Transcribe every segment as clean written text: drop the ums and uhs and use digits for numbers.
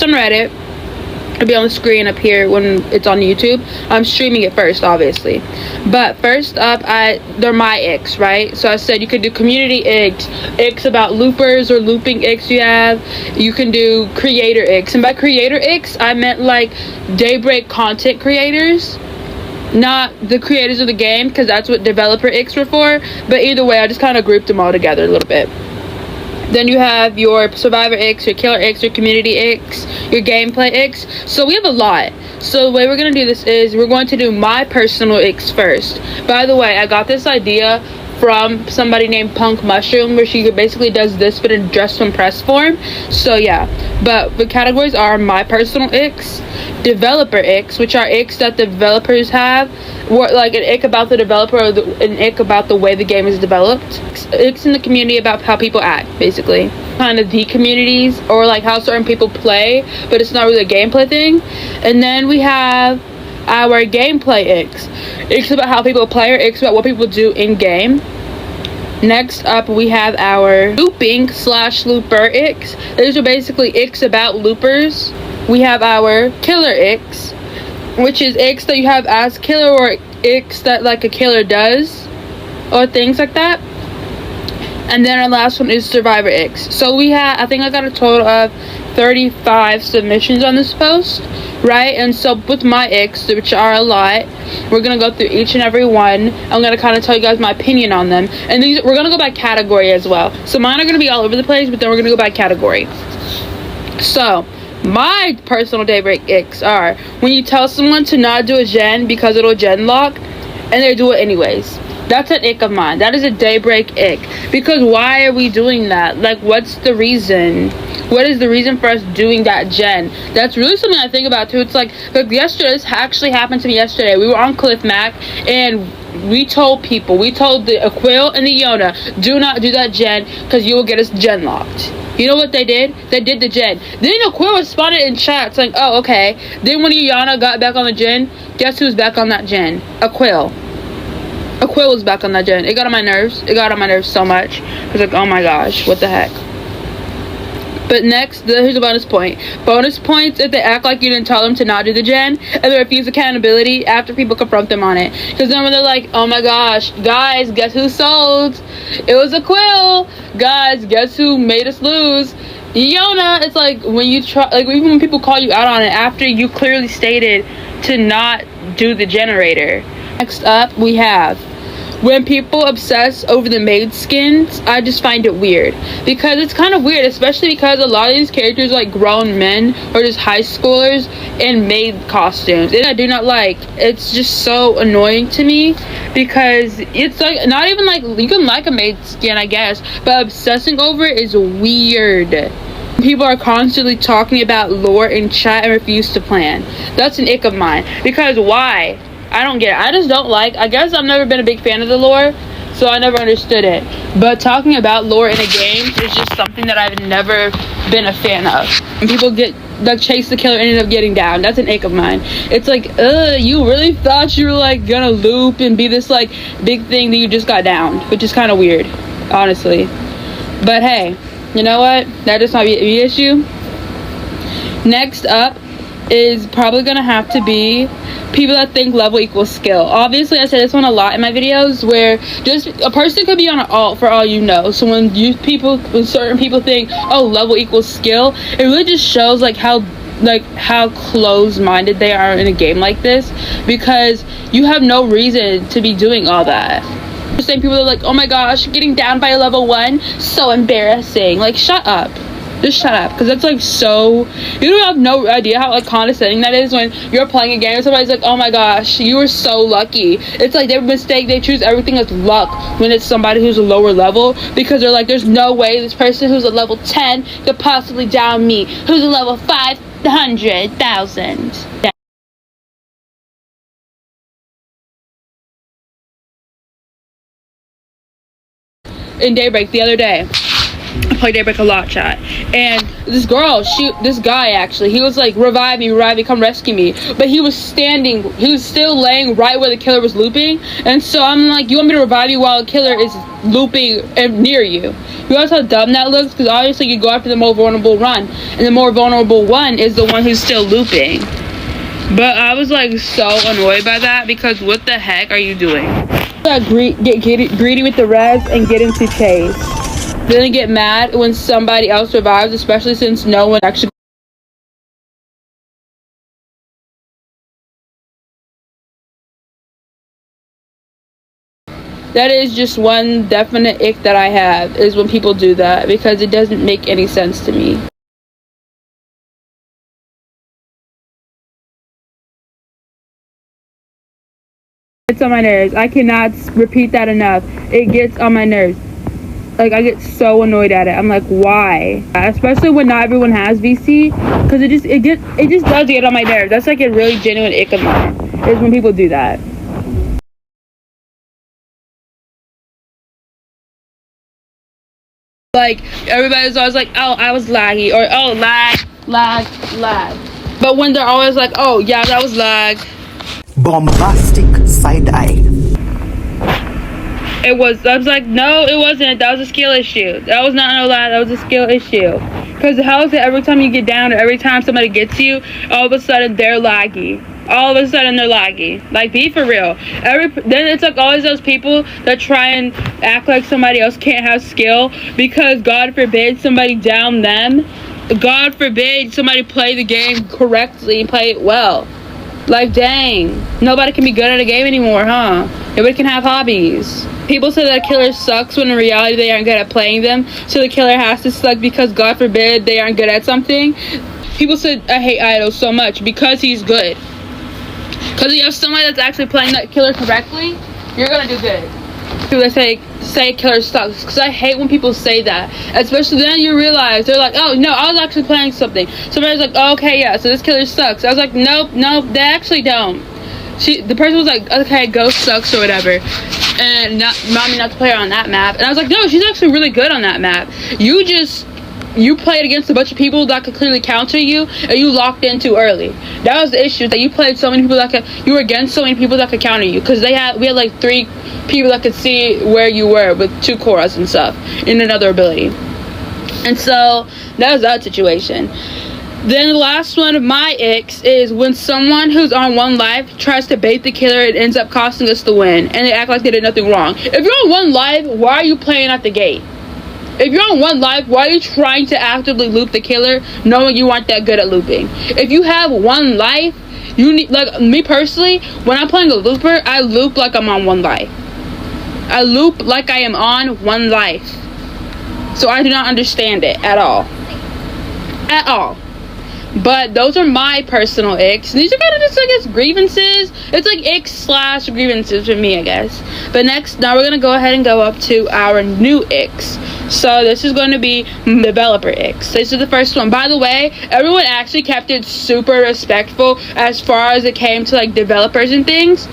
on Reddit. It'll be on the screen up here when it's on YouTube. I'm streaming it first, obviously. But first up, they're my icks, right? So I said you could do community icks about loopers or looping icks you have. You can do creator icks. And by creator icks, I meant like Daybreak content creators. Not the creators of the game, because that's what developer icks were for. But either way, I just kind of grouped them all together a little bit. Then you have your survivor icks, your killer icks, your community icks, your gameplay icks. So we have a lot. So the way we're going to do this is we're going to do my personal icks first. By the way, I got this idea from somebody named Punk Mushroom, where she basically does this but in dress from press form. So yeah, but the categories are my personal icks, developer icks, which are icks that the developers have, or like an ick about the developer or an ick about the way the game is developed. Icks in the community about how people act, basically, kind of the communities or like how certain people play, but it's not really a gameplay thing. And then we have our gameplay icks about how people play, or icks about what people do in game. Next up, we have our looping / looper icks. These are basically icks about loopers. We have our killer icks, which is icks that you have as killer, or icks that like a killer does, or things like that. And then our last one is survivor icks. So we have, I think I got a total of 35 submissions on this post, right? And so with my icks, which are a lot, we're gonna go through each and every one. I'm gonna kind of tell you guys my opinion on them, and these we're gonna go by category as well. So mine are gonna be all over the place, but then we're gonna go by category. So my personal Daybreak icks are when you tell someone to not do a gen because it'll gen lock and they do it anyways. That's an ick of mine. That is a Daybreak ick. Because why are we doing that? Like, what's the reason? What is the reason for us doing that gen? That's really something I think about too. It's like yesterday, this actually happened to me yesterday. We were on Cliff Mac and we told people, we told the Aquil and the Yona, do not do that gen because you will get us gen locked. You know what they did? They did the gen. Then Aquil responded in chat saying, oh, okay. Then when Yana got back on the gen, guess who's back on that gen? Aquil. Aquil was back on that gen. It got on my nerves. It got on my nerves so much. I was like, oh my gosh, what the heck? But next, here's a bonus point. Bonus points if they act like you didn't tell them to not do the gen, and they refuse accountability after people confront them on it. Because then when they're like, oh my gosh, guys, guess who sold? It was Aquil. Guys, guess who made us lose? Yona. It's like when you try, like even when people call you out on it after you clearly stated to not do the generator. Next up, we have when people obsess over the maid skins. I just find it weird, because it's kind of weird, especially because a lot of these characters are like grown men or just high schoolers in maid costumes, and I do not like. It's just so annoying to me, because it's like not even like you can like a maid skin, I guess, but obsessing over it is weird. People are constantly talking about lore in chat and refuse to plan. That's an ick of mine, because why? I don't get it. I just don't like, I guess I've never been a big fan of the lore, so I never understood it. But talking about lore in a game is just something that I've never been a fan of. When people get, like, chase the killer and end up getting down, that's an ick of mine. It's like, you really thought you were, like, gonna loop and be this, like, big thing that you just got downed, which is kind of weird, honestly. But hey, you know what? That just might be the issue. Next up is probably gonna have to be people that think level equals skill. Obviously, I say this one a lot in my videos, where just a person could be on an alt for all you know. So when certain people think, oh, level equals skill, it really just shows like how close-minded they are in a game like this, because you have no reason to be doing all that. The same people are like, oh my gosh, getting down by a level 1, so embarrassing. Like, shut up. Just shut up, because that's like so, you don't have no idea how like condescending that is when you're playing a game and somebody's like, oh my gosh, you were so lucky. It's like their mistake, they choose everything as luck when it's somebody who's a lower level, because they're like, there's no way this person who's a level 10 could possibly down me who's a level 500,000. In Daybreak the other day, I play Daybreak a lot, chat. And this guy actually, he was like, revive me, come rescue me. But he was still laying right where the killer was looping. And so I'm like, you want me to revive you while the killer is looping near you? You realize how dumb that looks? Because obviously you go after the more vulnerable one. And the more vulnerable one is the one who's still looping. But I was like so annoyed by that, because what the heck are you doing? Get greedy with the res and get into chase. Then get mad when somebody else survives, especially since no one actually. That is just one definite ick that I have, is when people do that, because it doesn't make any sense to me. It's on my nerves. I cannot repeat that enough. It gets on my nerves. Like, I get so annoyed at it. I'm like, why? Especially when not everyone has VC, because it just does get on my nerves. That's like a really genuine ick of mine, is when people do that. Like, everybody's always like, oh, I was laggy, or oh, lag. But when they're always like, oh yeah, that was lag. Bombastic side eye. I was like, no, it wasn't. That was a skill issue. That was not no lie. That was a skill issue. Because how is it every time you get down, or every time somebody gets you, all of a sudden they're laggy? All of a sudden they're laggy. Like, be for real. Then it's like always those people that try and act like somebody else can't have skill, because God forbid somebody down them. God forbid somebody play the game correctly and play it well. Like, dang. Nobody can be good at a game anymore, huh? Nobody can have hobbies. People say that a killer sucks when in reality they aren't good at playing them. So the killer has to suck because God forbid they aren't good at something. People say I hate Idol so much because he's good. Because you have somebody that's actually playing that killer correctly, you're gonna do good. People that say killer sucks, because I hate when people say that. Especially then you realize, they're like, oh no, I was actually playing something. Somebody's like, oh, okay, yeah, so this killer sucks. I was like, nope, they actually don't. The person was like, okay, Ghost sucks or whatever, and want me not to play her on that map. And I was like, no, she's actually really good on that map. You played against a bunch of people that could clearly counter you, and you locked in too early. That was the issue, that you played so many people you were against so many people that could counter you, because we had like 3 people that could see where you were with 2 Koras and stuff in another ability. And so that was that situation. Then the last one of my icks is when someone who's on 1 life tries to bait the killer and ends up costing us the win, and they act like they did nothing wrong. If you're on 1 life, why are you playing at the gate? If you're on 1 life, why are you trying to actively loop the killer knowing you aren't that good at looping? If you have 1 life, you need, like me personally, when I'm playing a looper, I loop like I'm on 1 life. I loop like I am on 1 life. So I do not understand it at all. At all. But those are my personal icks. These are kind of just, I guess, grievances. It's like icks/grievances for me, I guess. But now we're going to go ahead and go up to our new icks. So this is going to be developer icks. This is the first one. By the way, everyone actually kept it super respectful as far as it came to like developers and things.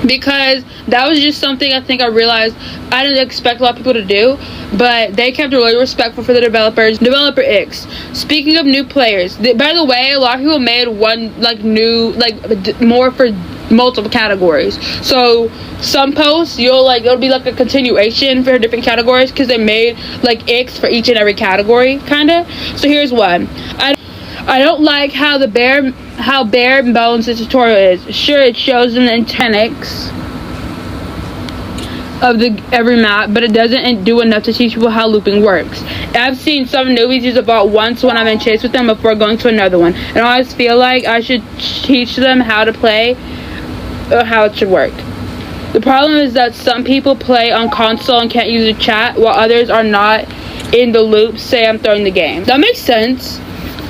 Because that was just something I think I realized I didn't expect a lot of people to do, but they kept it really respectful for the developers. Developer icks. Speaking of new players, by the way, a lot of people made one like new, like more for multiple categories. So some posts it'll be like a continuation for different categories, because they made like icks for each and every category, kind of. So here's one. I don't like how bare bones the tutorial is. Sure, it shows an 10x of every map, but it doesn't do enough to teach people how looping works. I've seen some newbies use it about once when I'm in chase with them before going to another one, and I always feel like I should teach them how to play or how it should work. The problem is that some people play on console and can't use the chat, while others are not in the loop. Say I'm throwing the game. That makes sense.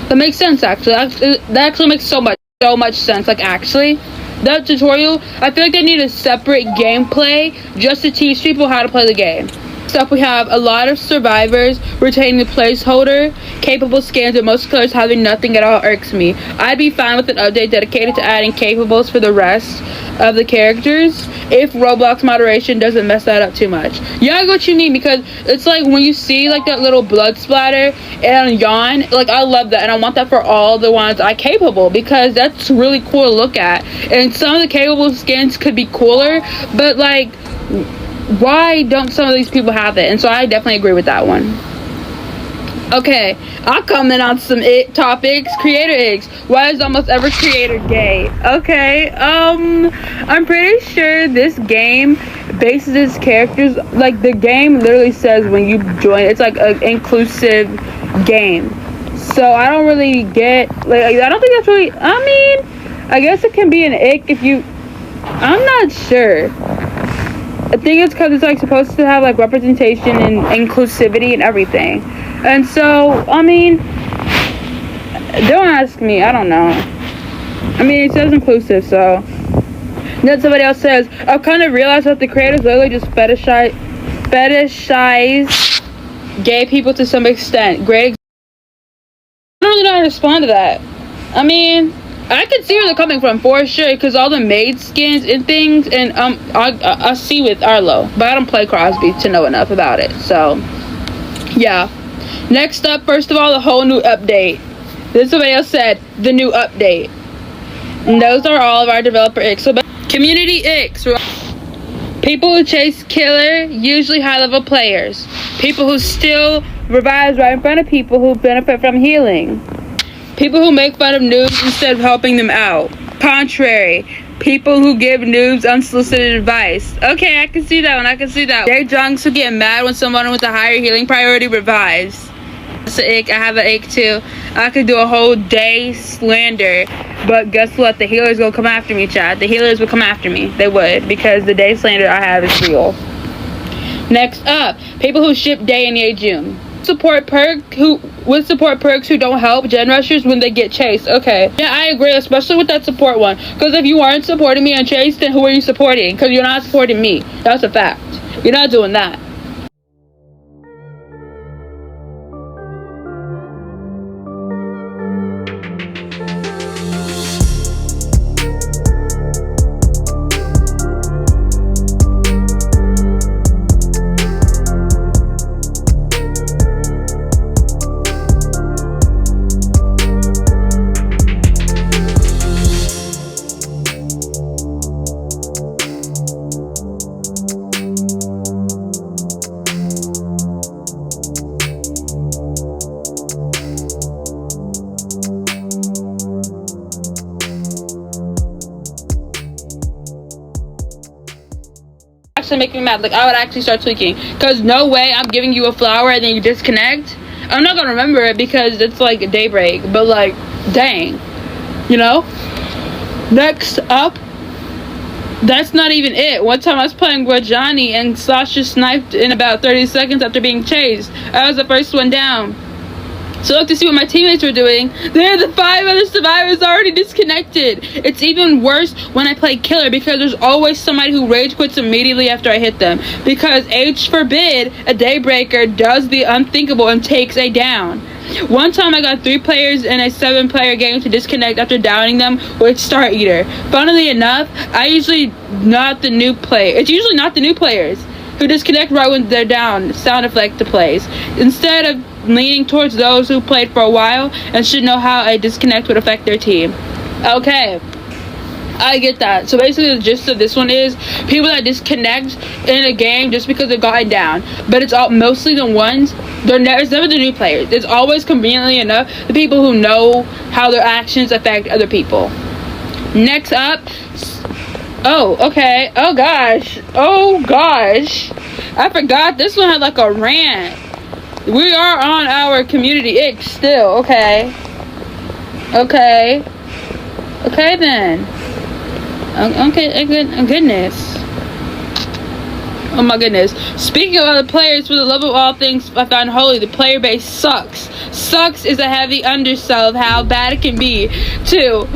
That makes sense, actually. That actually makes so much sense. Like, actually, that tutorial, I feel like they need a separate gameplay just to teach people how to play the game. Next up, we have a lot of survivors retaining the placeholder capable scans, and most killers having nothing at all irks me. I'd be fine with an update dedicated to adding capables for the rest of the characters, if Roblox moderation doesn't mess that up too much. Yeah, I get what you mean, because it's like when you see like that little blood splatter and yawn, like I love that, and I want that for all the ones I capable, because that's really cool to look at. And some of the capable skins could be cooler, but like, why don't some of these people have it? And so I definitely agree with that one. Okay, I'll comment on some topics. Creator Icks. Why is almost every creator gay? Okay, I'm pretty sure this game bases its characters, like the game literally says when you join, it's like an inclusive game. So I don't really get, like, I don't think that's really, I mean, I guess it can be an ick if you, I'm not sure. I think it's because it's like supposed to have like representation and inclusivity and everything. And so, I mean, don't ask me, I don't know. I mean, it says inclusive, so. Then somebody else says, I've kind of realized that the creators literally just fetishize gay people to some extent. Great. I don't really know how to respond to that. I mean, I can see where they're coming from for sure, because all the maid skins and things, and I see with Arlo, but I don't play Crosby to know enough about it. So yeah. Next up, first of all, the whole new update. This somebody else said the new update. And those are all of our developer icks. So community icks. People who chase killer, usually high level players. People who steal revives right in front of people who benefit from healing. People who make fun of noobs instead of helping them out. Contrary, people who give noobs unsolicited advice. Okay, I can see that one. I can see that. They're drunks who get mad when someone with a higher healing priority revives. That's an ick. I have an ick too. I could do a whole day slander, but guess what? The healers will come after me, chat. The healers would come after me. They would, because the day slander I have is real. Next up, people who ship Day and Ye June. Support perks who don't help GENRUSHERs when they get chased. Okay, yeah, I agree, especially with that support one, because if you aren't supporting me on chase, then who are you supporting? Because you're not supporting me. That's a fact. You're not doing that. Actually make me mad. Like, I would actually start tweaking, because no way I'm giving you a flower and then you disconnect. I'm not gonna remember it because it's like a Daybreak, but like, dang, you know. Next up, that's not even it. One time I was playing with Johnny and Sasha sniped in about 30 seconds after being chased. I was the first one down. So look to see what my teammates were doing. There, the 5 other survivors already disconnected. It's even worse when I play killer, because there's always somebody who rage quits immediately after I hit them. Because H forbid a Daybreaker does the unthinkable and takes a down. One time I got 3 players in a 7-player game to disconnect after downing them with Star Eater. Funnily enough, it's usually not the new players who disconnect right when they're down. Sound effect to plays. Instead of leaning towards those who played for a while and should know how a disconnect would affect their team. Okay, I get that. So basically the gist of this one is people that disconnect in a game just because they've gotten down, but it's all mostly the ones, it's never the new players. It's always, conveniently enough, the people who know how their actions affect other people. Next up, oh, okay, oh gosh, I forgot this one had like a rant. We are on our community ick still, okay then. Okay, goodness. Oh my goodness. Speaking of other players, for the love of all things I found holy, the player base sucks. Sucks is a heavy undersell of how bad it can be, too.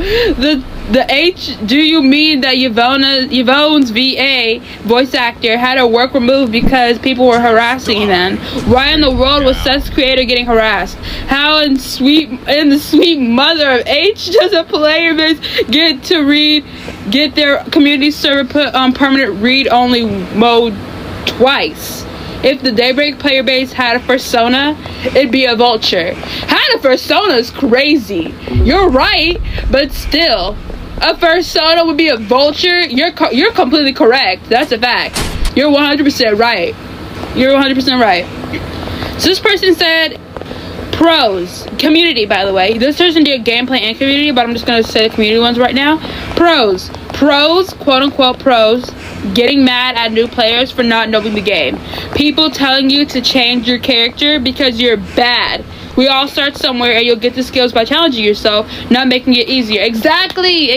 The H, do you mean that Yvonne's VA voice actor had her work removed because people were harassing them? Why in the world was Seth's creator getting harassed? How in the sweet mother of H does a player base get their community server put on permanent read-only mode twice? If the Daybreak player base had a persona, it'd be a vulture. Had a persona is crazy. You're right, but still. A persona would be a vulture. You're completely correct. That's a fact. You're 100% right. You're 100% right. So this person said, pros. Community, by the way. This person did gameplay and community, but I'm just going to say the community ones right now. Pros. Pros, quote unquote pros, getting mad at new players for not knowing the game. People telling you to change your character because you're bad. We all start somewhere and you'll get the skills by challenging yourself, not making it easier. Exactly.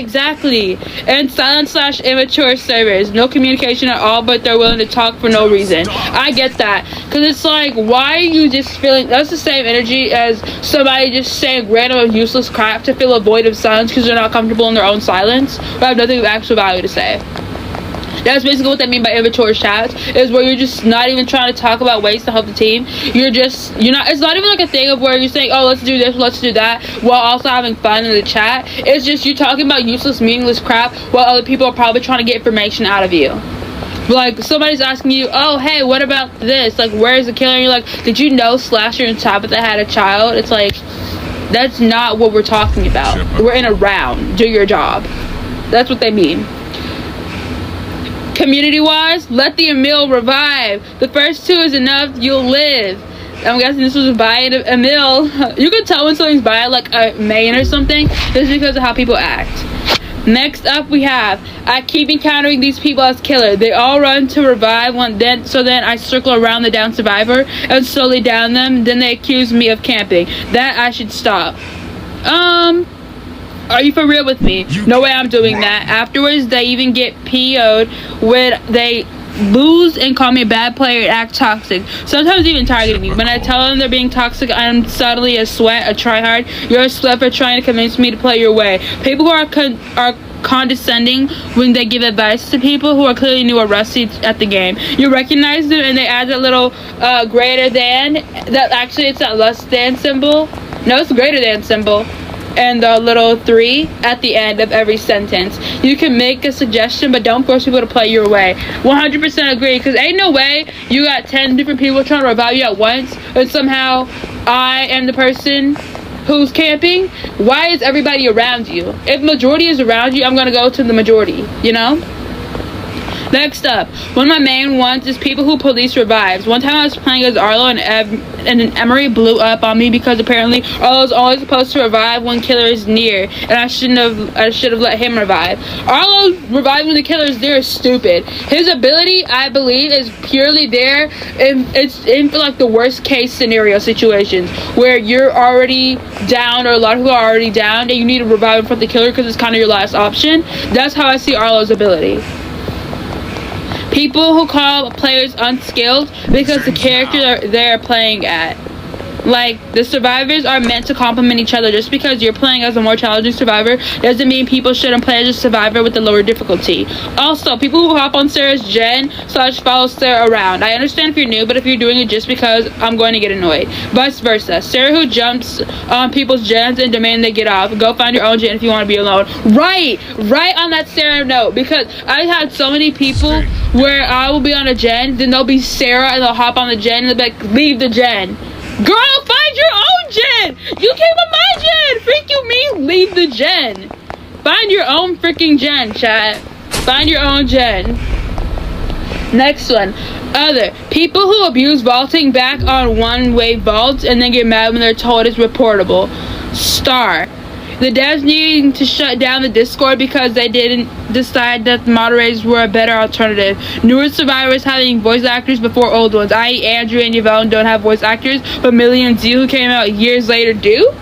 And silent/immature servers. No communication at all, but they're willing to talk for no reason. I get that. Because it's like, why are you just feeling... That's the same energy as somebody just saying random and useless crap to fill a void of silence because they're not comfortable in their own silence, but have nothing of actual value to say. That's basically what they mean by immature chats, is where you're just not even trying to talk about ways to help the team. It's not even like a thing of where you're saying, oh, let's do this, let's do that, while also having fun in the chat. It's just you talking about useless, meaningless crap while other people are probably trying to get information out of you. Like, somebody's asking you, oh, hey, what about this? Like, where's the killer? And you're like, did you know Slasher and Tabitha had a child? It's like, that's not what we're talking about. We're in a round. Do your job. That's what they mean. Community-wise, let the Emil revive. The first two is enough, you'll live. I'm guessing this was by Emil. You can tell when something's by like a main or something just because of how people act. Next up we have, I keep encountering these people as killer. They all run to revive so then I circle around the down survivor and slowly down them. Then they accuse me of camping. That I should stop. Are you for real with me? No way I'm doing that. Afterwards, they even get PO'd when they lose and call me a bad player and act toxic. Sometimes even targeting me. When I tell them they're being toxic, I'm suddenly a sweat, a tryhard. You're a slut for trying to convince me to play your way. People who are condescending when they give advice to people who are clearly new or rusty at the game. You recognize them and they add that little greater than. That actually it's that less than symbol. No, it's greater than symbol. And the little 3 at the end of every sentence. You can make a suggestion, but don't force people to play your way. 100% agree, because ain't no way you got 10 different people trying to revive you at once, and somehow I am the person who's camping. Why is everybody around you? If majority is around you, I'm gonna go to the majority, you know? Next up, one of my main ones is people who police revives. One time I was playing as Arlo and then Emery blew up on me because apparently Arlo's always supposed to revive when killer is near, and I should have let him revive. Arlo reviving when the killer is near is stupid. His ability, I believe, is purely there it's in for like the worst case scenario situations where you're already down, or a lot of people are already down, and you need to revive in front of the killer because it's kind of your last option. That's how I see Arlo's ability. People who call players unskilled because the character they're playing at. Like, the survivors are meant to complement each other. Just because you're playing as a more challenging survivor doesn't mean people shouldn't play as a survivor with a lower difficulty. Also, people who hop on Sarah's gen / follow Sarah around. I understand if you're new, but if you're doing it just because, I'm going to get annoyed. Vice versa. Sarah who jumps on people's gens and demand they get off. Go find your own gen if you want to be alone. Right on that Sarah note, because I had so many people where I will be on a gen, then they'll be Sarah and they'll hop on the gen and they'll be like, leave the gen. Girl, find your own gen. You came on my gen. Freak you mean leave the gen. Find your own freaking gen, chat. Find your own gen. Next one. Other. People who abuse vaulting back on one-way vaults and then get mad when they're told it's reportable. Star. The devs needing to shut down the Discord because they didn't decide that the moderators were a better alternative. Newer survivors having voice actors before old ones, i.e. Andrew and Yvonne don't have voice actors, but Millie and Z, who came out years later, do?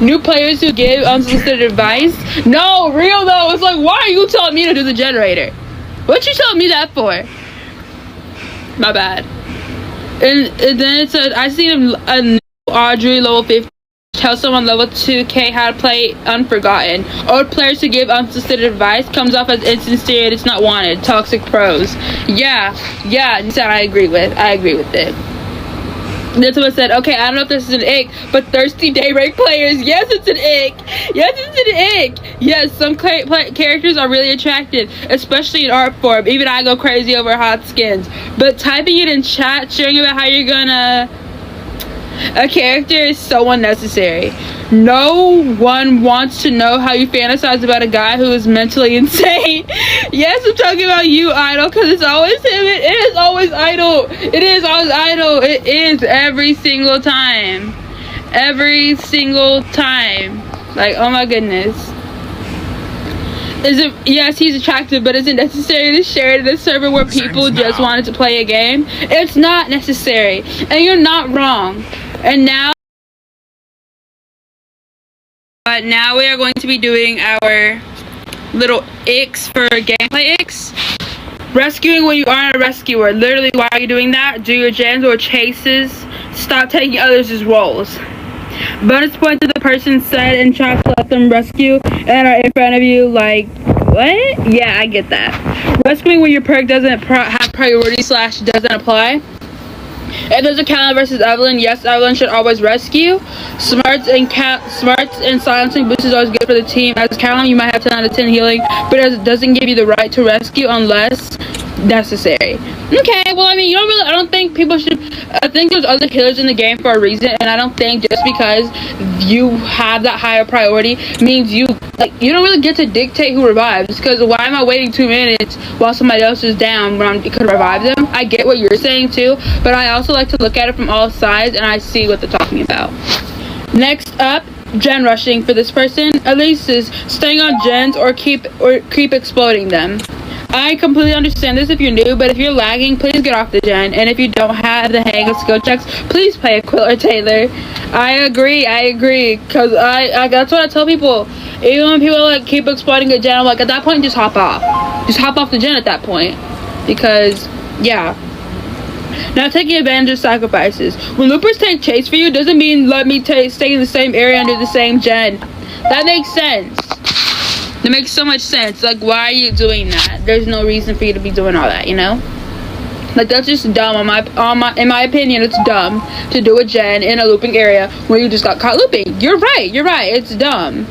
New players who give unsolicited advice? No, real though. It's like, why are you telling me to do the generator? What you telling me that for? My bad. And then it says, I seen a new Audrey level 50 tell someone level 2k how to play Unforgotten. Old players who give unsolicited advice comes off as insincere and it's not wanted. Toxic pros. Yeah, I agree with it. Then someone said, okay, I don't know if this is an ick, but thirsty Daybreak players, yes, it's an ick. Yes, some characters are really attractive, especially in art form. Even I go crazy over hot skins. But typing it in chat, sharing about how you're gonna a character is so unnecessary. No one wants to know how you fantasize about a guy who is mentally insane. Yes, I'm talking about you, Idol, because it's always him. It is always Idol. It is every single time. Like, oh my goodness. Yes, he's attractive, but is it necessary to share it in a server where people just wanted to play a game? It's not necessary, and you're not wrong. And now we are going to be doing our little icks for gameplay icks. Rescuing when you aren't a rescuer. Literally, why are you doing that? Do your gens or chases. Stop taking others' roles. Bonus point to the person said in chat to let them rescue and are in front of you. Like, what? Yeah, I get that. Rescuing when your perk doesn't have priority / doesn't apply. If there's a Callum versus Evelyn, yes, Evelyn should always rescue. Smarts and silencing boost is always good for the team. As Callum, you might have 10 out of 10 healing, but it doesn't give you the right to rescue unless necessary. Okay, well, I mean, I don't think people should. I think there's other killers in the game for a reason, and I don't think just because you have that higher priority means you don't really get to dictate who revives. Because why am I waiting 2 minutes while somebody else is down when I could revive them? I get what you're saying too, but I also like to look at it from all sides and I see what they're talking about. Next up, gen rushing for this person. At least is staying on gens or keep exploding them. I completely understand this if you're new, but if you're lagging, please get off the gen. And if you don't have the hang of skill checks, please play a Quill or Taylor. I agree, because that's what I tell people. Even when people like keep exploding a gen, I'm like, at that point, just hop off. Just hop off the gen at that point. Because, yeah. Now, taking advantage of sacrifices. When loopers take chase for you, doesn't mean let me stay in the same area under the same gen. That makes sense. It makes so much sense. Like, why are you doing that? There's no reason for you to be doing all that, you know? Like, that's just dumb. In my opinion, it's dumb to do a gen in a looping area where you just got caught looping. You're right. It's dumb.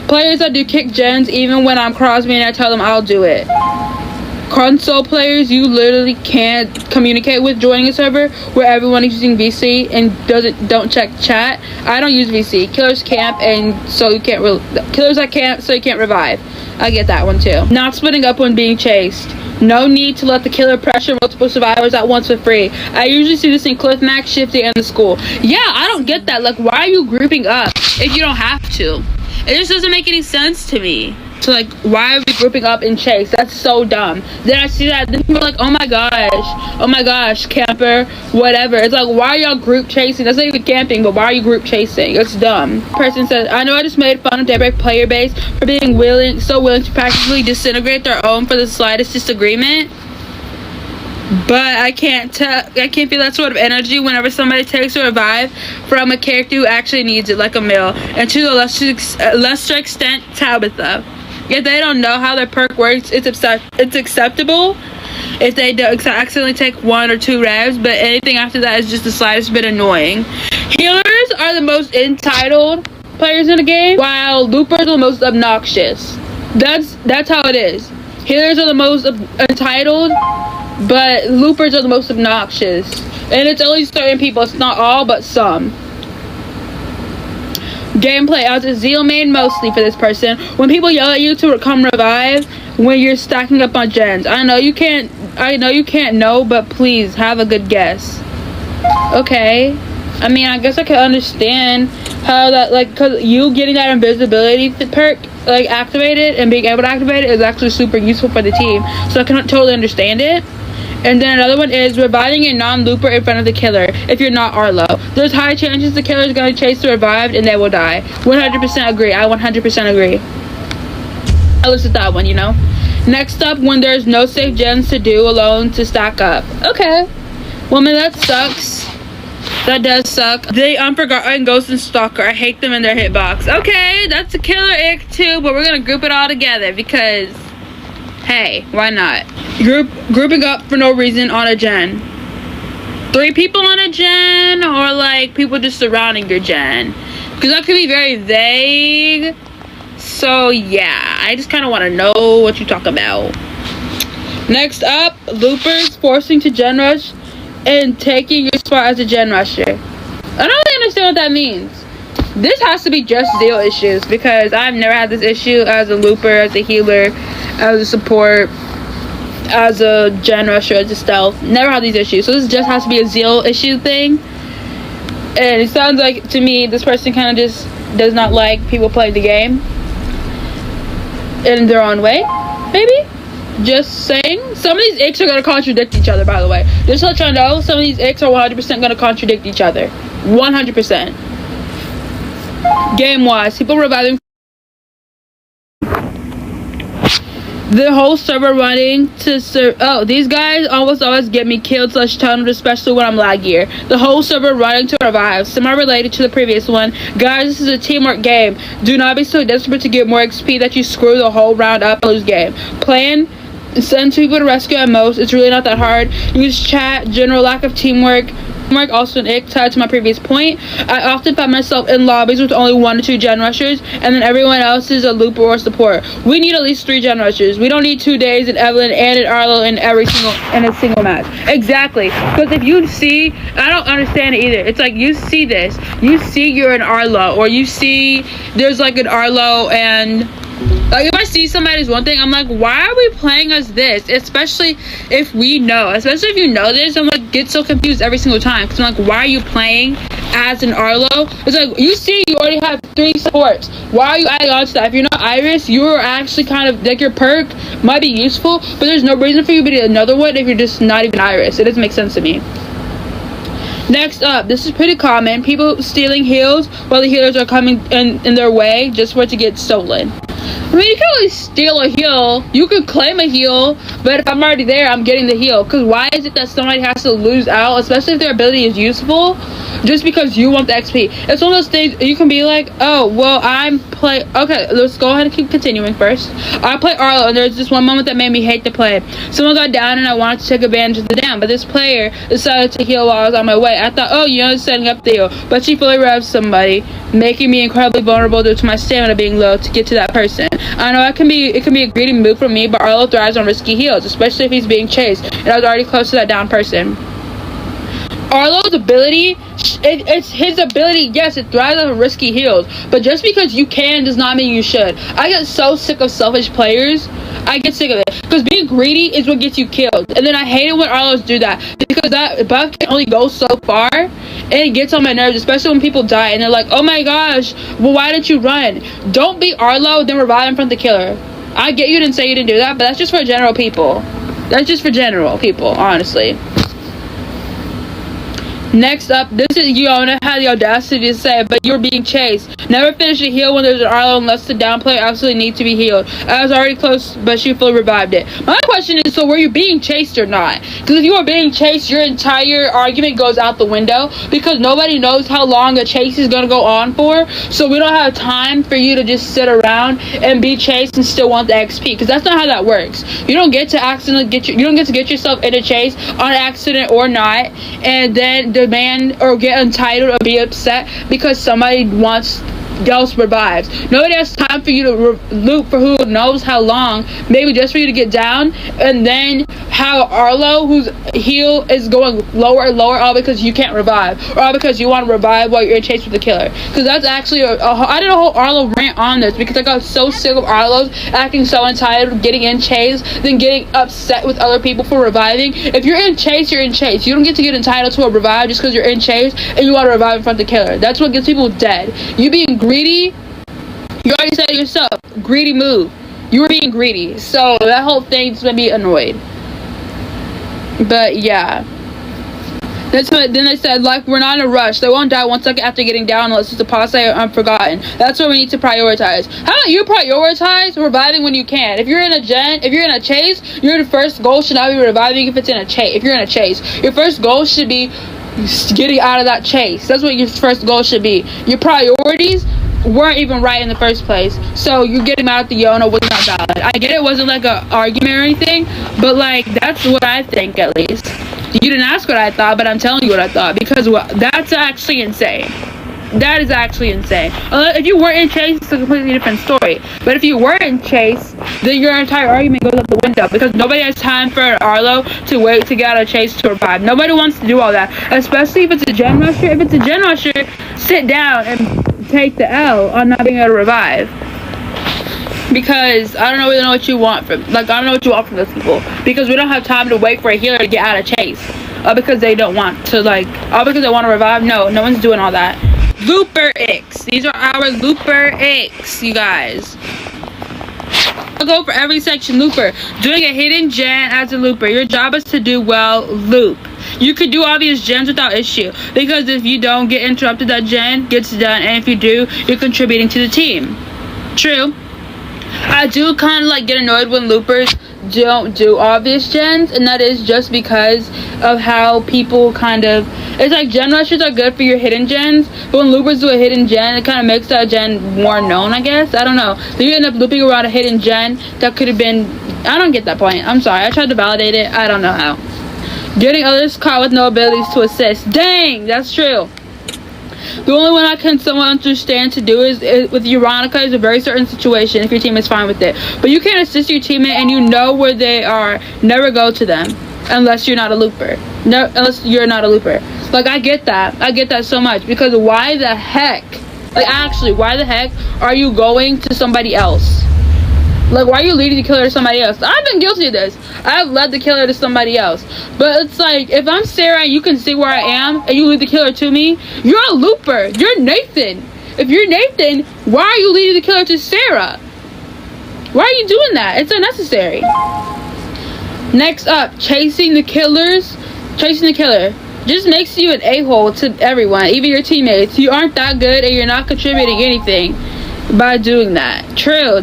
Players that do kick gens, even when I'm cross me and I tell them I'll do it. Console players you literally can't communicate with joining a server where everyone is using VC and don't check chat. I don't use VC. Killers camp and so you can't killers that camp so you can't revive. I get that one too. Not splitting up when being chased. No need to let the killer pressure multiple survivors at once for free. I usually see this in Cliff Max, Shifty, and the school. Yeah, I don't get that. Like, why are you grouping up if you don't have to? It just doesn't make any sense to me. So, like, why are we grouping up in chase? That's so dumb. Then I see that, then people are like, oh my gosh, camper, whatever. It's like, why are y'all group chasing? That's not even camping, but why are you group chasing? It's dumb. Person says, I know I just made fun of Daybreak player base for being so willing to practically disintegrate their own for the slightest disagreement. But I can't feel that sort of energy whenever somebody takes a revive from a character who actually needs it, like a male. And to a lesser extent, Tabitha. If they don't know how their perk works, it's acceptable if they accidentally take 1 or 2 revs, but anything after that is just the slightest bit annoying. Healers are the most entitled players in the game, while loopers are the most obnoxious. That's how it is. Healers are the most entitled, but loopers are the most obnoxious. And it's only certain people, it's not all, but some. Gameplay out to Zeal main mostly for this person. When people yell at you to come revive when you're stacking up on gens. I know you can't know, but please have a good guess. Okay. I mean, I guess I can understand how that, like, cause you getting that invisibility perk like activated and being able to activate it is actually super useful for the team. So I can totally understand it. And then another one is reviving a non-looper in front of the killer if you're not Arlo. There's high chances the killer is going to chase the revived and they will die. 100% agree. I 100% agree. I looked at that one, you know. Next up, when there's no safe gens to do alone to stack up. Okay. Well, man, that sucks. That does suck. The Unforgotten Ghost and Stalker. I hate them in their hitbox. Okay, that's a killer ick too, but we're gonna group it all together because, hey, why not? Grouping up for no reason on a gen. 3 people on a gen, or like people just surrounding your gen, because that could be very vague. So yeah, I just kind of want to know what you talk about. Next up, loopers forcing to gen rush and taking your spot as a gen rusher. I don't really understand what that means. This has to be just deal issues, because I've never had this issue as a looper, as a healer, as a support, as a gen rusher, as a stealth. Never had these issues. So this just has to be a zeal issue thing. And it sounds like to me this person kind of just does not like people playing the game in their own way, maybe. Just saying. Some of these icks are going to contradict each other, by the way. Just to let y'all know, some of these icks are 100% going to contradict each other. 100%. Game wise, people reviving. The whole server running to oh, these guys almost always get me killed / tunneled, especially when I'm laggier. The whole server running to revive, semi-related to the previous one. Guys, this is a teamwork game. Do not be so desperate to get more XP that you screw the whole round up and lose game. Plan, send 2 people to rescue at most. It's really not that hard. Use chat, general lack of teamwork. Also an ick tied to my previous point. I often find myself in lobbies with only 1 or 2 gen rushers, and then everyone else is a looper or support. We need at least 3 gen rushers. We don't need 2 days in Evelyn and in Arlo in a single match. Exactly. Because if you see, I don't understand it either. It's like you see this, you see you're in Arlo, or you see there's like an Arlo, and like if I see somebody's one thing, I'm like, why are we playing as this? Especially if we know, especially if you know this, I'm like, get so confused every single time, because I'm like, why are you playing as an Arlo? It's like, you see you already have 3 supports. Why are you adding on to that? If you're not Iris, you're actually kind of like, your perk might be useful, but there's no reason for you to be another one if you're just not even Iris. It doesn't make sense to me. Next up, this is pretty common. People stealing heals while the healers are coming in their way just for it to get stolen. I mean, you can really steal a heal. You could claim a heal, but if I'm already there, I'm getting the heal. Because why is it that somebody has to lose out, especially if their ability is useful, just because you want the XP? It's one of those things you can be like, oh, well, okay, let's go ahead and keep continuing first. I play Arlo, and there's this one moment that made me hate to play. Someone got down, and I wanted to take advantage of the down, but this player decided to heal while I was on my way. I thought, oh, you know, setting up the heal, but she fully revved somebody, making me incredibly vulnerable due to my stamina being low to get to that person. I know it can be a greedy move from me, but Arlo thrives on risky heals, especially if he's being chased, and I was already close to that down person. Arlo's ability, it's his ability, yes, it thrives on risky heals, but just because you can does not mean you should. I get so sick of selfish players. I get sick of it, because being greedy is what gets you killed, and then I hate it when Arlos do that, because that buff can only go so far, and it gets on my nerves, especially when people die, and they're like, oh my gosh, well, why didn't you run? Don't be Arlo, then revive in front of the killer. I get you didn't say you didn't do that, but that's just for general people. That's just for general people, honestly. Next up, this is, you don't have the audacity to say it, but you're being chased. Never finish a heal when there's an Arlo unless the down player absolutely needs to be healed. I was already close, but she fully revived it. My question is, so were you being chased or not? Because if you were being chased, your entire argument goes out the window, because nobody knows how long a chase is going to go on for, so we don't have time for you to just sit around and be chased and still want the XP, because that's not how that works. You don't get to accidentally you don't get to get yourself in a chase on accident or not, and then demand or get entitled or be upset because somebody else revives. Nobody has time for you to loop for who knows how long, maybe just for you to get down, and then have Arlo whose heal is going lower and lower, all because you can't revive, or all because you want to revive while you're in chase with the killer. Because that's actually I did a whole Arlo rant on this, because I got so sick of Arlos acting so entitled, getting in chase, then getting upset with other people for reviving. If you're in chase, you're in chase. You don't get to get entitled to a revive just because you're in chase and you want to revive in front of the killer. That's what gets people dead. You being greedy, you already said it yourself, greedy move. You were being greedy, so that whole thing just made me annoyed. But yeah, that's what. Then they said, like, we're not in a rush. They won't die 1 second after getting down unless it's a pause or unforgotten. That's what we need to prioritize. How about you prioritize reviving when you can? If you're in a chase, your first goal should not be reviving if it's in a chase. If you're in a chase, your first goal should be getting out of that chase. That's what your first goal should be. Your priorities weren't even right in the first place. So you getting mad at the Yona was not valid. I get it wasn't like an argument or anything, but like that's what I think at least. You didn't ask what I thought, but I'm telling you what I thought because that's actually insane. That is actually insane. If you weren't in chase, it's a completely different story. But if you weren't in chase, then your entire argument goes out the window because nobody has time for an Arlo to wait to get out of chase to revive. Nobody wants to do all that, especially if it's a gen rusher. If it's a gen rusher, sit down and take the L on not being able to revive. Because I don't really know what you want from those people. Because we don't have time to wait for a healer to get out of chase. Because they don't want to because they want to revive. No one's doing all that. Looper Icks. These are our Looper Icks, you guys. I'll go for every section. Looper. Doing a hidden gen as a looper. Your job is to do well loop. You could do obvious gens without issue. Because if you don't get interrupted, that gen gets done. And if you do, you're contributing to the team. True. I do kind of get annoyed when loopers don't do obvious gens, and that is just because of how people it's like gen rushers are good for your hidden gens, but when loopers do a hidden gen, it kind of makes that gen more known, I guess. I don't know. So you end up looping around a hidden gen that could have been, I don't get that point. I'm sorry, I tried to validate it. I don't know how. Getting others caught with no abilities to assist. Dang, that's true. The only one I can somewhat understand to do is with Veronica is a very certain situation if your team is fine with it. But you can't assist your teammate and you know where they are. Never go to them unless you're not a looper. No, unless you're not a looper. I get that. I get that so much because why the heck? Why the heck are you going to somebody else? Why are you leading the killer to somebody else? I've been guilty of this. I've led the killer to somebody else. But it's if I'm Sarah and you can see where I am and you lead the killer to me, you're a looper. You're Nathan. If you're Nathan, why are you leading the killer to Sarah? Why are you doing that? It's unnecessary. Next up, chasing the killer just makes you an a-hole to everyone, even your teammates. You aren't that good and you're not contributing anything by doing that. True.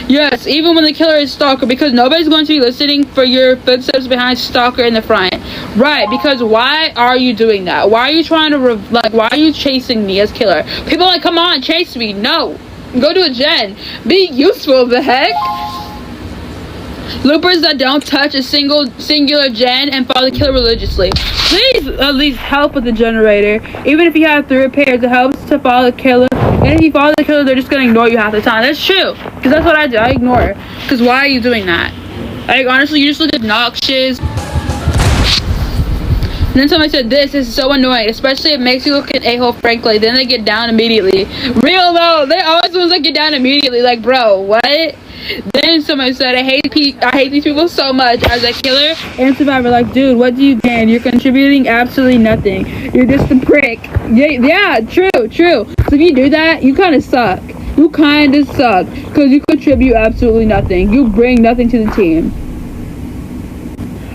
Yes, even when the killer is Stalker, because nobody's going to be listening for your footsteps behind Stalker in the front. Right, because why are you doing that? Why are you trying to, why are you chasing me as killer? People are come on, chase me. No. Go to a gen. Be useful, the heck? Loopers that don't touch a singular gen and follow the killer religiously. Please at least help with the generator. Even if you have 3 repairs, it helps to follow the killer. And if you follow the killer, they're just going to ignore you half the time. That's true. Because that's what I do. I ignore her. Because why are you doing that? Honestly, you just look obnoxious. And then somebody said, this is so annoying. Especially it makes you look an a-hole, frankly. Then they get down immediately. Real though. They're always the ones that get down immediately. Bro, what? Then somebody said, I hate these people so much. As a killer and survivor, dude, what do you gain? You're contributing absolutely nothing. You're just a prick. Yeah, true. So if you do that, you kind of suck. Because you contribute absolutely nothing. You bring nothing to the team.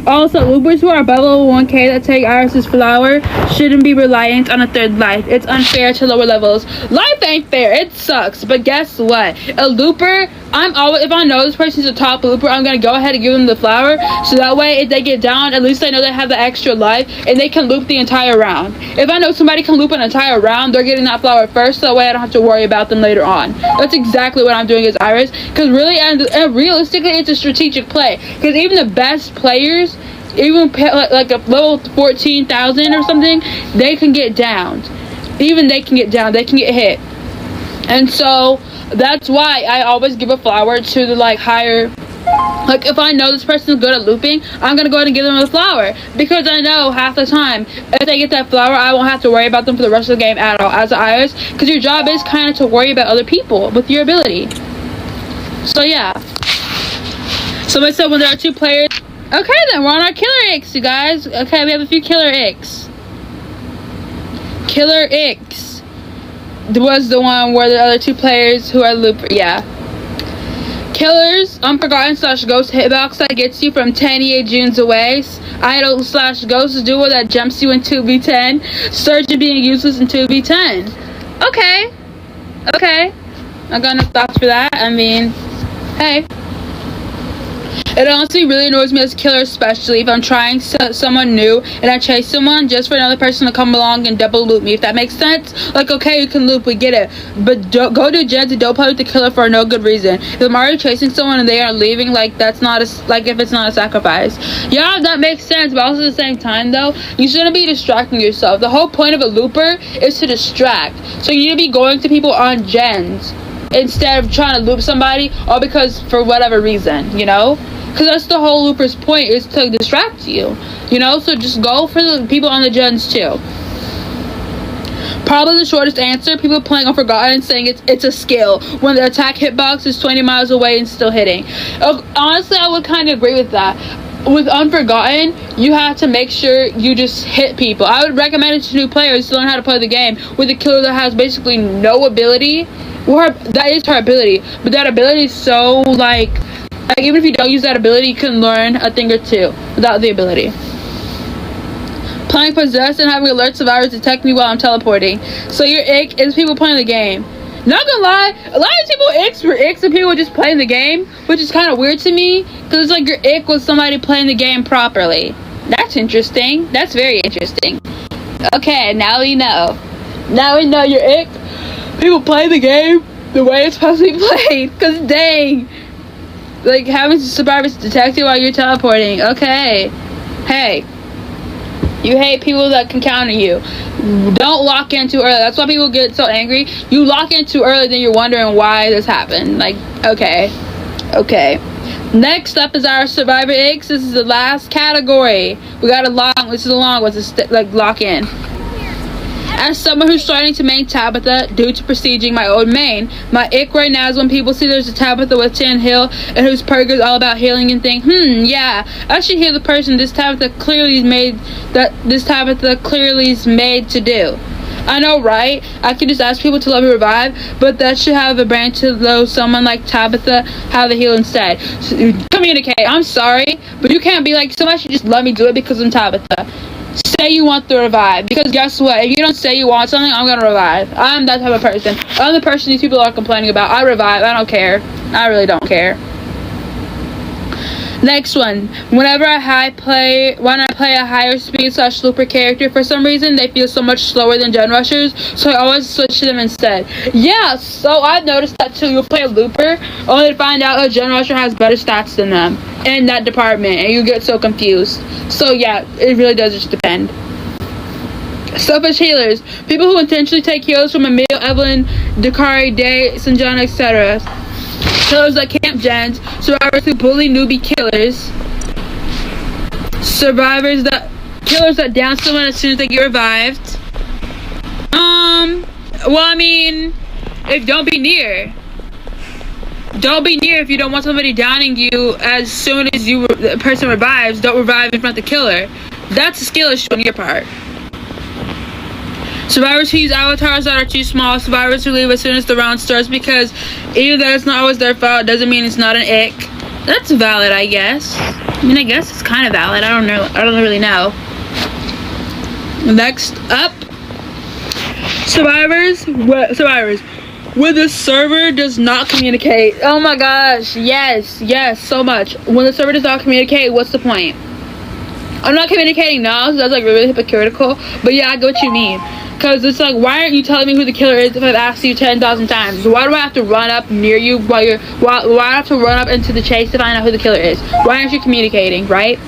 Also, loopers who are above level 1k that take Iris's flower shouldn't be reliant on a third life. It's unfair to lower levels. Life ain't fair. It sucks. But guess what? A looper, if I know this person's a top looper, I'm going to go ahead and give them the flower. So that way, if they get down, at least I know they have the extra life and they can loop the entire round. If I know somebody can loop an entire round, they're getting that flower first. So that way, I don't have to worry about them later on. That's exactly what I'm doing as Iris. Because really, and realistically, it's a strategic play. Because even the best players, even a level 14,000 or something, they can get downed. Even they can get down. They can get hit. And so that's why I always give a flower to the higher. If I know this person is good at looping, I'm gonna go ahead and give them a flower because I know half the time if they get that flower, I won't have to worry about them for the rest of the game at all as an Iris. Because your job is kind of to worry about other people with your ability. So yeah. Somebody said when there are 2 players. Okay, then we're on our killer Icks, you guys. Okay, we have a few killer Icks. Killer Icks was the one where the other 2 players who are looper. Yeah. Killers, Unforgotten / Ghost hitbox that gets you from 10 EA Junes away. Idol / Ghost duo that jumps you in 2v10. Surge being useless in 2v10. Okay. I got no thoughts for that. I mean, hey. It honestly really annoys me as a killer, especially if I'm trying someone new and I chase someone just for another person to come along and double loop me, if that makes sense. Like, okay, you can loop, we get it, but don't go to gens and don't play with the killer for no good reason. If I'm already chasing someone and they are leaving, like, that's not a, like, if it's not a sacrifice. Yeah, that makes sense, but also at the same time, though, you shouldn't be distracting yourself. The whole point of a looper is to distract, so you need to be going to people on gens instead of trying to loop somebody, all because for whatever reason, you know? Because that's the whole looper's point, is to distract you, you know? So just go for the people on the gens too. Probably the shortest answer, people playing Unforgotten saying it's a skill when the attack hitbox is 20 miles away and still hitting. Honestly, I would kind of agree with that. With Unforgotten, you have to make sure you just hit people. I would recommend it to new players to learn how to play the game with a killer that has basically no ability. Well, that is her ability, but that ability is so, like even if you don't use that ability, you can learn a thing or two without the ability. Playing possessed and having alert survivors detect me while I'm teleporting. So your ick is people playing the game. Not gonna lie, a lot of people icks were icks and people just playing the game, which is kind of weird to me, because it's like your ick was somebody playing the game properly. That's interesting. That's very interesting. Okay, now we know. Now we know your ick. People play the game the way it's supposed to be played, because dang. Like, having survivors detect you while you're teleporting. Okay. Hey. You hate people that can counter you. Don't lock in too early. That's why people get so angry. You lock in too early, then you're wondering why this happened. Like, okay. Okay. Next up is our survivor icks. This is the last category. We got a long, this is a long one to like lock in. As someone who's starting to main Tabitha due to prestiging my old main, my ick right now is when people see there's a Tabitha with 10 heal and whose perk is all about healing and think, yeah, I should heal the person this Tabitha clearly is made to do. I know, right? I can just ask people to let me revive, but that should have a branch to though someone like Tabitha how to heal instead. So, communicate. I'm sorry, but you can't be like, somebody should just let me do it because I'm Tabitha. Say you want the revive, because guess what, if you don't say you want something, I'm gonna revive. I'm that type of person. I'm the person these people are complaining about. I revive. I don't care. I really don't care. Next one. Whenever I play a higher speed / looper character, for some reason they feel so much slower than gen rushers, so I always switch to them instead. Yeah, so I've noticed that too. You'll play a looper only to find out a gen rusher has better stats than them in that department, and you get so confused. So yeah, it really does just depend. Selfish healers. People who intentionally take heals from Emil, Evelyn, Dakari, Day, Sanjana, etc. Killers that camp gens. Survivors who bully newbie killers. Killers that down someone as soon as they get revived. Well, I mean, don't be near. Don't be near if you don't want somebody downing you as soon as the person revives. Don't revive in front of the killer. That's a skill issue on your part. Survivors who use avatars that are too small. Survivors who leave as soon as the round starts, because even though it's not always their fault, doesn't mean it's not an ick. That's valid, I guess. I mean, I guess it's kind of valid. I don't know. I don't really know. Next up, survivors. When the server does not communicate. Oh my gosh, yes, so much. When the server does not communicate, what's the point? I'm not communicating now, so that's like really hypocritical. But yeah, I get what you mean. Because it's like, why aren't you telling me who the killer is if I've asked you 10,000 times? Why do I have to run up near you why do I have to run up into the chase to find out who the killer is? Why aren't you communicating, right?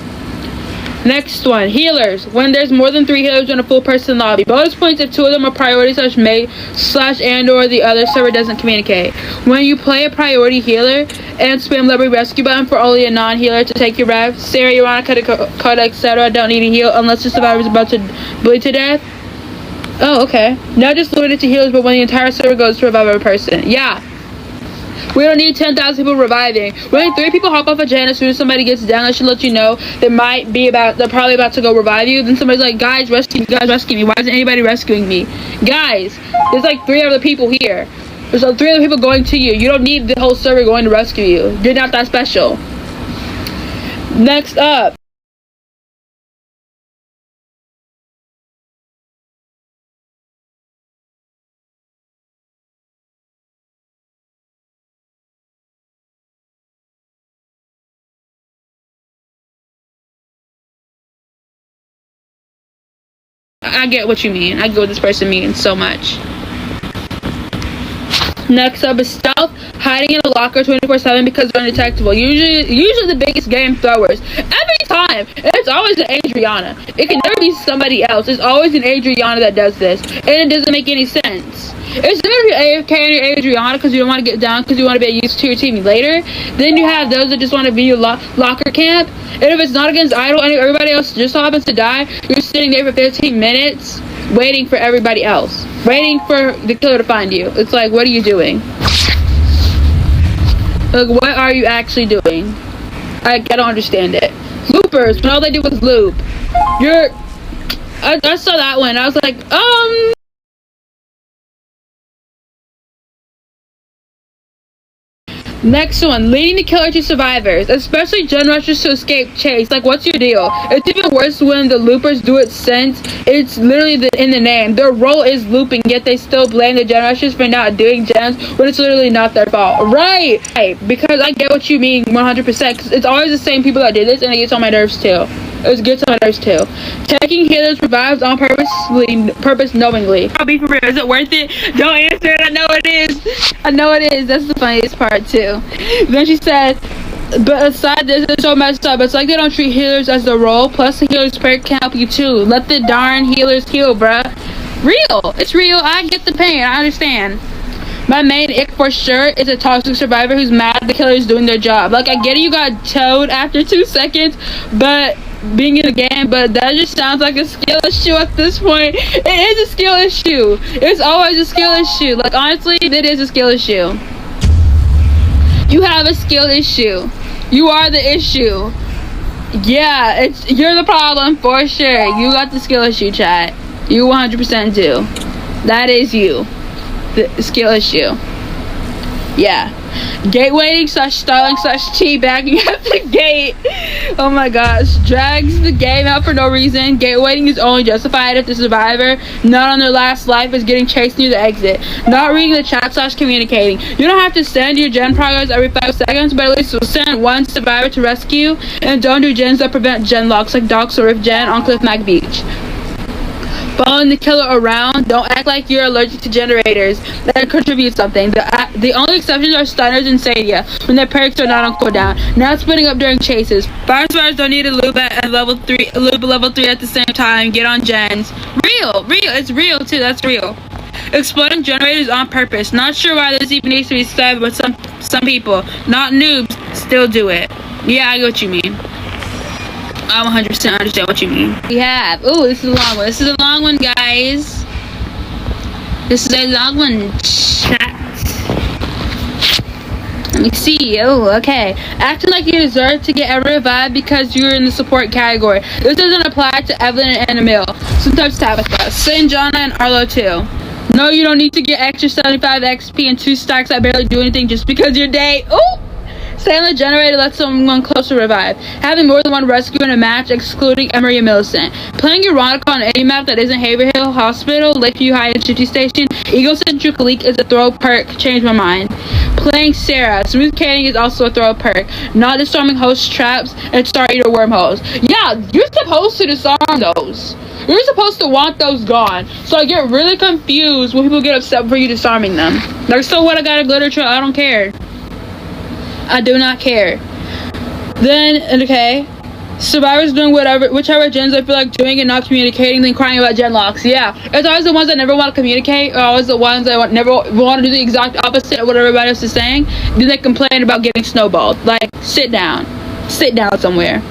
Next one, healers. When there's more than 3 healers in a full person lobby. Bonus points if 2 of them are priority / mate / and or the other server doesn't communicate. When you play a priority healer and spam lever rescue button for only a non-healer to take your rev, Sarah, Ironica, Dakota, etc. don't need a heal unless the survivor is about to bleed to death. Oh, okay. Not just limited to healers, but when the entire server goes to revive a person. Yeah. We don't need 10,000 people reviving. When 3 people hop off a gen as soon as somebody gets down, that should let you know they're probably about to go revive you. Then somebody's like, guys, rescue me. Why isn't anybody rescuing me? Guys, there's like 3 other people here. There's like 3 other people going to you. You don't need the whole server going to rescue you. You're not that special. Next up. I get what you mean. I get what this person means so much. Next up is stealth, hiding in a locker 24/7 because they're undetectable. Usually the biggest game throwers. Every time, it's always an Adriana. It can never be somebody else. It's always an Adriana that does this, and it doesn't make any sense. It's gonna be AFK and your Adriana because you don't want to get down because you want to be used to your team later. Then you have those that just want to be your locker camp. And if it's not against idle and everybody else just so happens to die, you're sitting there for 15 minutes waiting for everybody else. Waiting for the killer to find you. It's like, what are you doing? Like, what are you actually doing? I don't understand it. Loopers, when all they do was loop. I saw that one. I was like, Next one, leading the killer to survivors, especially GENRUSHERs to escape chase. Like, what's your deal? It's even worse when the loopers do it since it's literally in the name. Their role is looping, yet they still blame the GENRUSHERs for not doing gens when it's literally not their fault. Right, because I get what you mean 100%, because it's always the same people that do this, and it gets on my nerves too. It gets on my nerves too. Taking healers revives on purpose knowingly. I'll be for real. Is it worth it? Don't answer it. I know it is. I know it is. That's the funniest part too. Then she said, but aside this, it's so messed up. It's like they don't treat healers as the role. Plus the healer's perk can help you too. Let the darn healers heal, bruh. Real. It's real. I get the pain. I understand. My main ick for sure is a toxic survivor who's mad the killer is doing their job. Like, I get it, you got towed after 2 seconds, but being in the game, but that just sounds like a skill issue at this point. It is a skill issue. It's always a skill issue. Like, honestly, it is a skill issue. You have a skill issue. You are the issue. Yeah, you're the problem for sure. You got the skill issue, chat. You 100% do. That is you. The skill issue. Yeah. Gate waiting / stalling / teabagging at the gate. Oh my gosh. Drags the game out for no reason. Gate waiting is only justified if the survivor, not on their last life, is getting chased near the exit. Not reading the chat / communicating. You don't have to send your gen progress every 5 seconds, but at least send one survivor to rescue. And don't do gens that prevent gen locks like Docs or Rift Gen on Cliff Mac Beach. Following the killer around, don't act like you're allergic to generators that contribute something. The only exceptions are stunners and Sadia when their perks are not on cooldown. Not splitting up during chases. Fire survivors don't need a loop at level 3 at the same time. Get on gens. Real, it's real too, that's real. Exploding generators on purpose. Not sure why this even needs to be said, but some people, not noobs, still do it. Yeah, I get what you mean. I 100% understand what you mean. We have. Ooh, this is a long one. This is a long one, guys. This is a long one. Chat. Let me see. Oh, okay. Acting like you deserve to get a revive because you're in the support category. This doesn't apply to Evelyn and Emil. Sometimes Tabitha. Sanjana and Arlo too. No, you don't need to get extra 75 XP and 2 stacks that barely do anything just because you're day. Ooh! Staying on the generator lets someone close to revive. Having more than one rescue in a match, excluding Emery and Millicent. Playing Erotica on any map that isn't Haverhill Hospital, Lakeview High and Shifty Station. Egocentric Leak is a throw perk. Changed my mind. Playing Sarah. Smooth Canning is also a throw perk. Not disarming host traps and Star Eater wormholes. Yeah, you're supposed to disarm those. You're supposed to want those gone. So I get really confused when people get upset for you disarming them. Like, so what? I got a glitter trail. I don't care. I do not care. Then, okay, survivors doing whichever gens I feel like doing and not communicating, then crying about gen locks. Yeah, it's always the ones that never want to communicate, or always the ones that never want to do the exact opposite of what everybody else is saying. Then they complain about getting snowballed. Like, sit down somewhere.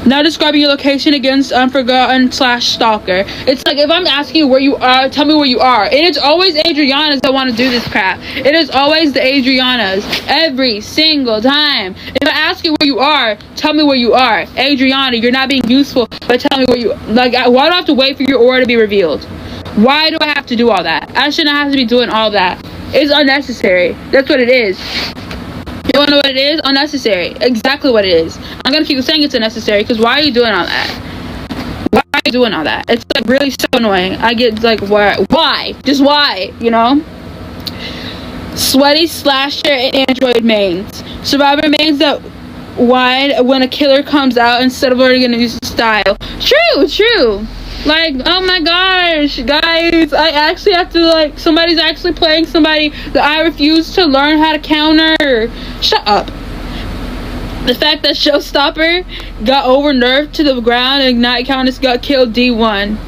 Now describing your location against Unforgotten / Stalker. It's like, if I'm asking you where you are, tell me where you are. And it's always Adrianas that want to do this crap. It is always the Adrianas. Every single time. If I ask you where you are, tell me where you are. Adriana, you're not being useful, but tell me where you... Like, why do I have to wait for your aura to be revealed? Why do I have to do all that? I shouldn't have to be doing all that. It's unnecessary. That's what it is. You wanna know what it is? Unnecessary. Exactly what it is. I'm gonna keep saying it's unnecessary because why are you doing all that? Why are you doing all that? It's like really so annoying. I get like, why? Just why? You know? Sweaty slasher and android mains. Survivor mains that wide when a killer comes out instead of learning a new style. True. Like, oh my gosh, guys, I actually have to, like, somebody's actually playing somebody that I refuse to learn how to counter. Shut up. The fact that Showstopper got over-nerfed to the ground and Ignite Countess got killed D1.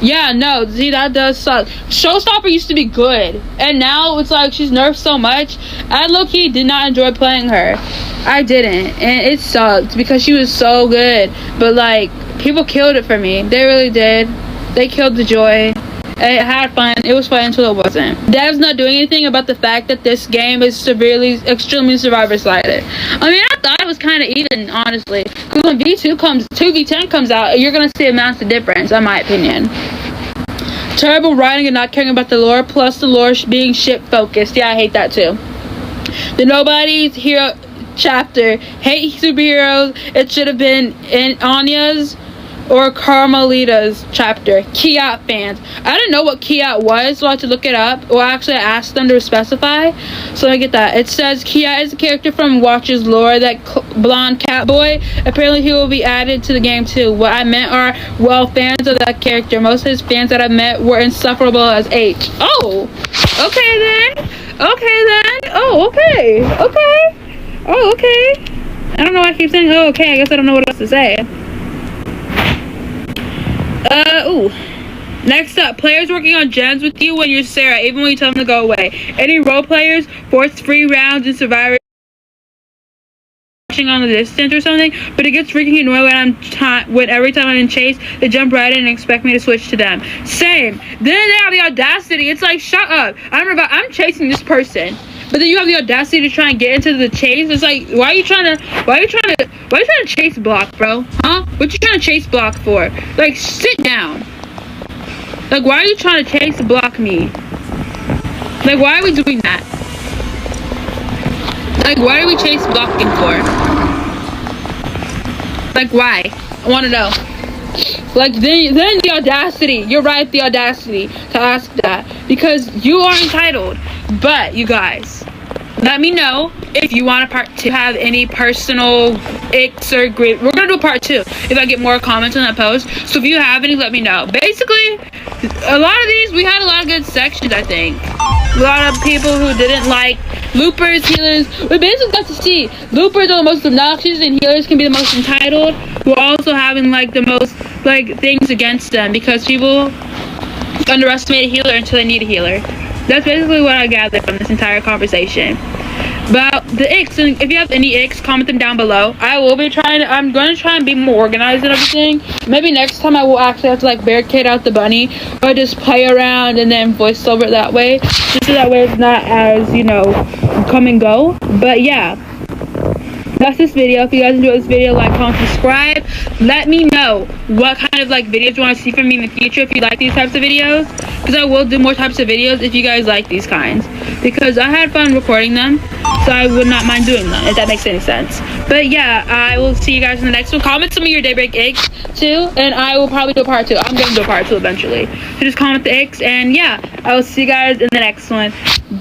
Yeah, no, see, that does suck. Showstopper used to be good, and now it's like she's nerfed so much. I low-key did not enjoy playing her. I didn't, and it sucked because she was so good. But, like, people killed it for me. They really did. They killed the joy. I had fun. It was fun until it wasn't. Dev's not doing anything about the fact that this game is extremely survivor-sided. I mean, I thought it was kind of even, honestly. Because when 2v10 comes out, you're going to see a massive difference, in my opinion. Terrible writing and not caring about the lore, plus the lore being ship-focused. Yeah, I hate that, too. The Nobody's Hero chapter. Hate superheroes. It should have been in Anya's or Carmelita's chapter. Kiat fans. I didn't know what Kiat was, so I had to look it up. Well, actually, I asked them to specify. So I get that. It says Kiat is a character from Watch's lore, that blonde cat boy. Apparently, he will be added to the game too. What I meant are, well, fans of that character. Most of his fans that I met were insufferable as H. Oh, okay then. Okay then. Oh, okay. Okay. Oh, okay. I don't know why I keep saying, oh, okay. I guess I don't know what else to say. Ooh. Next up, players working on gens with you when you're Sarah, even when you tell them to go away. Any role players force free rounds in Survivor watching on the distance or something, but it gets freaking annoying when every time I'm in chase, they jump right in and expect me to switch to them. Same. Then they have the audacity. It's like, shut up. I'm chasing this person. But then you have the audacity to try and get into the chase. It's like, why are you trying to chase block, bro? Huh? What you trying to chase block for? Like, sit down. Like, why are you trying to chase block me? Like, why are we doing that? Like, why are we chase blocking for? Like, why? I want to know. Like, then the audacity. You're right, the audacity to ask that. Because you are entitled. But, you guys, let me know if you want a part 2. Have any personal icks or grievances. We're going to do a part 2 if I get more comments on that post. So if you have any, let me know. Basically, a lot of these, we had a lot of good sections, I think. A lot of people who didn't like loopers, healers. We basically got to see loopers are the most obnoxious and healers can be the most entitled. We're also having, like, the most, like, things against them because people underestimate a healer until they need a healer. That's basically what I gathered from this entire conversation. About the icks, and if you have any icks, comment them down below. I'm going to try and be more organized and everything. Maybe next time I will actually have to, like, barricade out the bunny, or just play around and then voice over it that way. Just so that way it's not as, you know, come and go. But yeah. That's this video. If you guys enjoyed this video, like, comment, subscribe. Let me know what kind of, like, videos you want to see from me in the future if you like these types of videos. Because I will do more types of videos if you guys like these kinds. Because I had fun recording them. So I would not mind doing them, if that makes any sense. But yeah, I will see you guys in the next one. Comment some of your Daybreak icks too. And I will probably do a part 2. I'm going to do a part 2 eventually. So just comment the icks. And yeah, I will see you guys in the next one. Bye.